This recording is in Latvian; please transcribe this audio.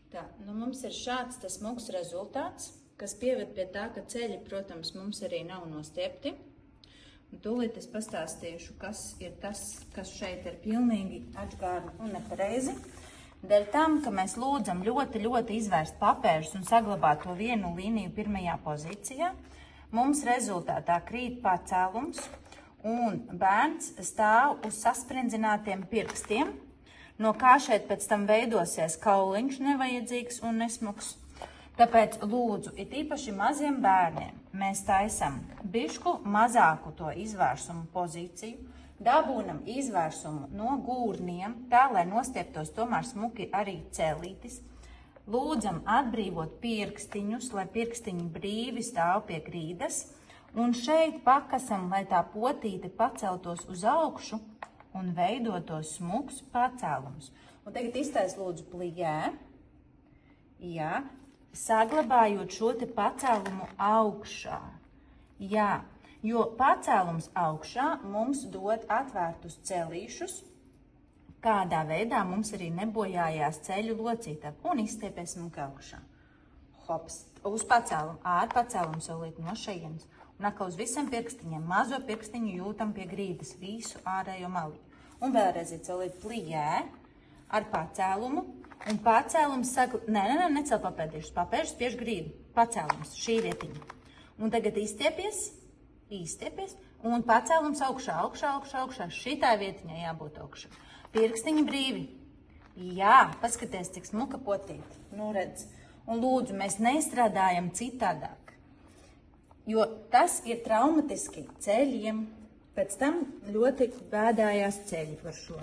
Tā, nu mums ir šāds tas smuks rezultāts, kas pieved pie tā, ka ceļi, protams, mums arī nav nostiepti. Un tūlīt es pastāstīšu, kas ir tas, kas šeit ir pilnīgi atžgārni un nepareizi. Dēļ tam, ka mēs lūdzam ļoti izvērst papēžus un saglabāt to vienu līniju pirmajā pozīcijā, mums rezultātā krīt pacēlums un bērns stāv uz sasprindzinātiem pirkstiem, no kā šeit pēc tam veidosies kauliņš nevajadzīgs un nesmuks. Tāpēc lūdzu, it īpaši maziem bērniem, mēs taisam bišku mazāku to izvērsumu pozīciju, dabūnam izvērsumu no gūrniem, tā, lai nostieptos tomēr smuki arī cēlītis. Lūdzam atbrīvot pirkstiņus, lai pirkstiņi brīvi stāv pie grīdas, un šeit pakasam, lai tā potīte paceltos uz augšu un veidotos smuks pacēlums. Un tagad iztais lūdzu plijē, jā, saglabājot šo te pacēlumu augšā, jā, jo pacēlums augšā mums dod atvērtus celīšus, kādā veidā mums arī nebojājās ceļu locītā un izstiepies smuki augšā. Hops, uz pacēlumu, ār pacēlumu solīt no šejienes. Un atkal uz visiem pirkstiņiem, mazo pirkstiņu jūtam pie grīdas, visu ārējo maliņu. Un vēlreiz ir celīt plijē ar pacēlumu. Un pacēlums saka, necel papēdīšus, papēžus pieši grīdu. Pacēlums, šī vietiņa. Un tagad izstiepies, un pacēlums augšā. Šitā vietiņā jābūt augšā. Pirkstiņi brīvi. Jā, paskaties, cik smuka potīte. Nu redz. Un lūdzu, mēs nestrādājam citādāk. Jo tas ir traumatiski ceļiem, pēc tam ļoti bēdājās ceļi par šo.